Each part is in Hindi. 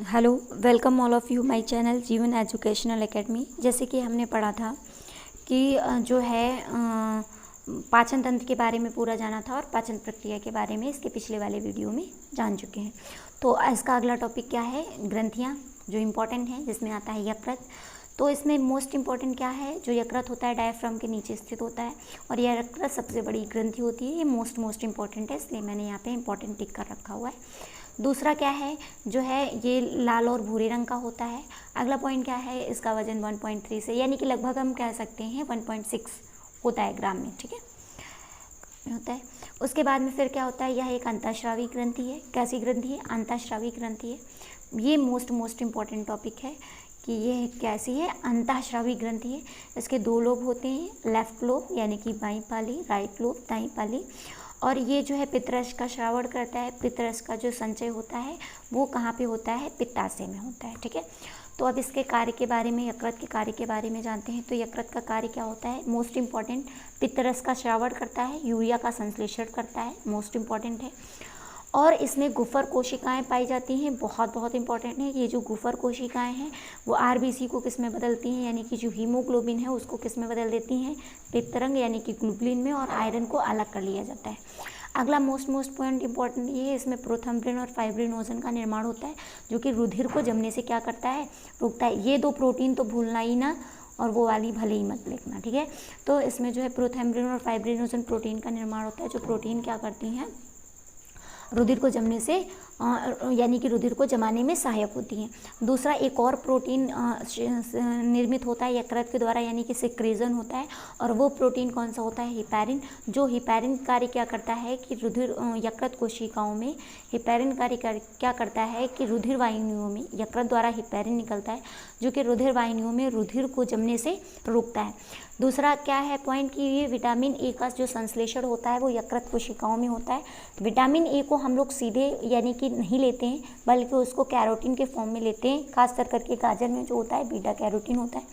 Hello, welcome all of you my channel जीवन एजुकेशनल एकेडमी। जैसे कि हमने पढ़ा था कि जो है पाचन तंत्र के बारे में पूरा जाना था और पाचन प्रक्रिया के बारे में इसके पिछले वाले वीडियो में जान चुके हैं। तो इसका अगला टॉपिक क्या है? ग्रंथियाँ, जो इम्पोर्टेंट है, जिसमें आता है यकृत। तो इसमें मोस्ट इम्पॉर्टेंट क्या है? जो यकृत होता है डायफ्राम के नीचे स्थित होता है और यह यकृत सबसे बड़ी ग्रंथि होती है। ये मोस्ट इम्पॉर्टेंट है, इसलिए मैंने यहाँ पे इम्पॉर्टेंट टिक कर रखा हुआ है। दूसरा क्या है? जो है ये लाल और भूरे रंग का होता है। अगला पॉइंट क्या है? इसका वजन 1.3 से यानी कि लगभग हम कह सकते हैं 1.6 होता है ग्राम में, ठीक है, होता है। उसके बाद में फिर क्या होता है? यह एक अंतःस्रावी ग्रंथि है। कैसी ग्रंथि है? अंतःस्रावी ग्रंथि है। ये मोस्ट इम्पॉर्टेंट टॉपिक है कि ये कैसी है? अंतःस्रावी ग्रंथि है। इसके दो लोब होते हैं, लेफ्ट लोब यानी कि बाईं पाली, राइट लोब दाईं पाली। और ये जो है पित्तरस का श्रावण करता है। पित्तरस का जो संचय होता है वो कहाँ पे होता है? पित्ताशय में होता है, ठीक है। तो अब इसके कार्य के बारे में, यकृत के कार्य के बारे में जानते हैं। तो यकृत का कार्य क्या होता है? मोस्ट इम्पॉर्टेंट, पित्तरस का श्रावण करता है, यूरिया का संश्लेषण करता है, मोस्ट इम्पॉर्टेंट है। और इसमें गुफर कोशिकाएं पाई जाती हैं, बहुत इंपॉर्टेंट है। ये जो गुफर कोशिकाएं हैं वो आरबीसी को किस में बदलती हैं, यानी कि जो हीमोग्लोबिन है उसको किस में बदल देती हैं? पित्तरंग यानी कि ग्लोबुलिन में, और आयरन को अलग कर लिया जाता है। अगला मोस्ट पॉइंट इंपॉर्टेंट ये है, इसमें प्रोथम्बिन और फाइब्रिनोजन का निर्माण होता है, जो कि रुधिर को जमने से क्या करता है? रोकता है। ये दो प्रोटीन तो भूलना ही ना, और वो वाली भले ही मत लिखना, ठीक है। तो इसमें जो है प्रोथम्बिन और फाइब्रिनोजन प्रोटीन का निर्माण होता है, जो प्रोटीन क्या करती हैं? रुधिर को जमने से यानी कि रुधिर को जमाने में सहायक होती हैं। दूसरा एक और प्रोटीन निर्मित होता है यकृत के द्वारा, यानी कि सिक्रीजन होता है, और वो प्रोटीन कौन सा होता है? हिपैरिन। जो हिपैरिन कार्य क्या करता है कि रुधिर यकृत कोशिकाओं में हिपैरिन कार्य क्या करता है कि रुधिर वाहिनियों में यकृत द्वारा हिपैरिन निकलता है, जो कि रुधिर वाहिनियों में रुधिर को जमने से रोकता है। दूसरा क्या है पॉइंट कि ये विटामिन ए का जो संश्लेषण होता है वो यकृत कोशिकाओं में होता है। विटामिन ए को हम लोग सीधे यानी कि नहीं लेते हैं, बल्कि उसको कैरोटीन के फॉर्म में लेते हैं। खास करके गाजर में जो होता है बीटा कैरोटीन होता है,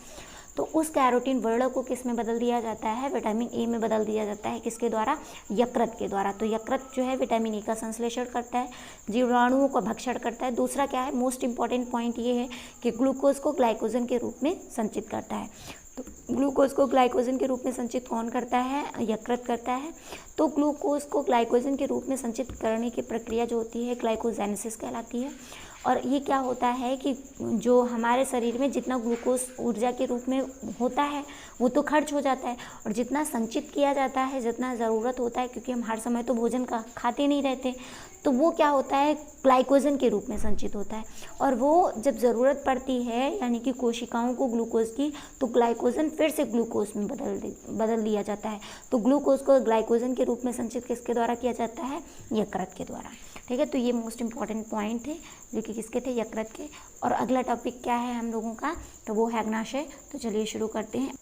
तो उस कैरोटीन वर्ण को किस में बदल दिया जाता है? विटामिन ए में बदल दिया जाता है। किसके द्वारा? यकृत के द्वारा। तो यकृत जो है विटामिन ए का संश्लेषण करता है, जीवाणुओं का भक्षण करता है। दूसरा क्या है? मोस्ट इंपॉर्टेंट पॉइंट ये है कि ग्लूकोज को ग्लाइकोजन के रूप में संचित करता है। तो ग्लूकोज को ग्लाइकोजन के रूप में संचित कौन करता है? यकृत करता है। तो ग्लूकोज को ग्लाइकोजन के रूप में संचित करने की प्रक्रिया जो होती है ग्लाइकोजेनेसिस कहलाती है। और ये क्या होता है कि जो हमारे शरीर में जितना ग्लूकोज ऊर्जा के रूप में होता है वो तो खर्च हो जाता है, और जितना संचित किया जाता है, जितना ज़रूरत होता है, क्योंकि हम हर समय तो भोजन का खाते नहीं रहते, तो वो क्या होता है? ग्लाइकोजन के रूप में संचित होता है। और वो जब ज़रूरत पड़ती है यानी कि कोशिकाओं को ग्लूकोज की, तो ग्लाइकोजन फिर से ग्लूकोज में बदल दिया जाता है। तो ग्लूकोज को ग्लाइकोजन के रूप में संचित किसके द्वारा किया जाता है? यकृत के द्वारा, ठीक है। तो ये मोस्ट इंपॉर्टेंट पॉइंट थे जो कि किसके थे? यकृत के। और अगला टॉपिक क्या है हम लोगों का? तो वो है अग्नाशय। तो चलिए शुरू करते हैं।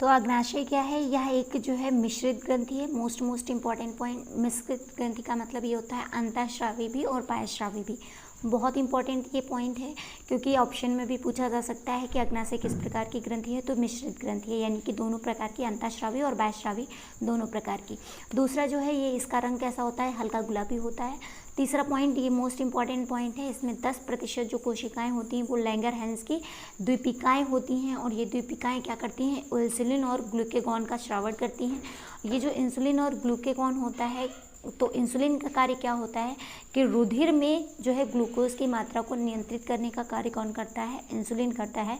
तो अग्नाशय क्या है? यह एक जो है मिश्रित ग्रंथि है। मोस्ट इंपॉर्टेंट पॉइंट, मिश्रित ग्रंथि का मतलब ये होता है अंतःस्रावी भी और बाह्यस्रावी भी। बहुत इंपॉर्टेंट ये पॉइंट है, क्योंकि ऑप्शन में भी पूछा जा सकता है कि अग्नाशय किस प्रकार की ग्रंथि है। तो मिश्रित ग्रंथि है, यानी कि दोनों प्रकार की, अंतःस्रावी और बाह्यस्रावी दोनों प्रकार की। दूसरा जो है, ये इसका रंग कैसा होता है? हल्का गुलाबी होता है। तीसरा पॉइंट, ये मोस्ट इंपॉर्टेंट पॉइंट है, इसमें 10% जो कोशिकाएं होती हैं वो लैंगरहैंस की द्वीपिकाएं होती हैं, और ये द्वीपिकाएं क्या करती हैं? इंसुलिन और ग्लूकेगॉन का स्रावण करती हैं। ये जो इंसुलिन और ग्लूकेगॉन होता है, तो इंसुलिन का कार्य क्या होता है कि रुधिर में जो है ग्लूकोज की मात्रा को नियंत्रित करने का कार्य कौन करता है? इंसुलिन करता है।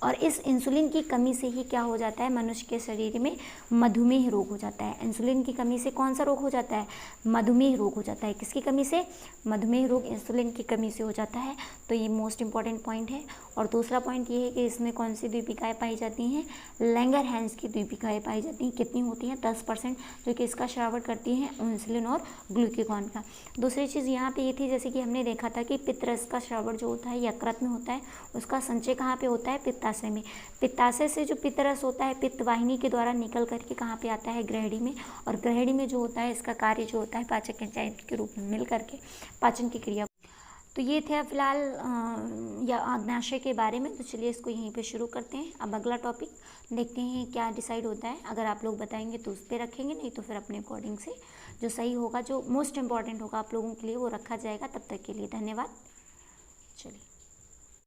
और इस इंसुलिन की कमी से ही क्या हो जाता है? मनुष्य के शरीर में मधुमेह रोग हो जाता है। इंसुलिन की कमी से कौन सा रोग हो जाता है? मधुमेह रोग हो जाता है। किसकी कमी से? मधुमेह रोग इंसुलिन की कमी से हो जाता है। तो ये मोस्ट इंपॉर्टेंट पॉइंट है। और दूसरा पॉइंट ये है कि इसमें कौन सी द्वीपिकाएँ पाई जाती हैं? लैंगरहैंस की द्वीपिकाएँ पाई जाती हैं। कितनी होती हैं? 10%, जो कि इसका श्रावण करती हैं इंसुलिन और ग्लूकेगॉन का। दूसरी चीज़ यहाँ पे ये थी, जैसे कि हमने देखा था कि पित्तरस का श्रावण जो होता है यकृत में होता है, उसका संचय कहाँ पे होता है? पित्ताशय में। पित्ताशय से जो पित्तरस होता है पित्त वाहिनी के द्वारा निकल करके कहाँ पे आता है? ग्रहणी में। और ग्रहणी में जो होता है इसका कार्य जो होता है पाचक एंजाइम के रूप में मिल करके पाचन की क्रिया। तो ये थे फिलहाल या अग्नाशय के बारे में। तो चलिए इसको यहीं पे शुरू करते हैं। अब अगला टॉपिक देखते हैं क्या डिसाइड होता है। अगर आप लोग बताएंगे तो उस पर रखेंगे, नहीं तो फिर अपने अकॉर्डिंग से जो सही होगा, जो मोस्ट इम्पॉर्टेंट होगा आप लोगों के लिए, वो रखा जाएगा। तब तक के लिए धन्यवाद। चलिए।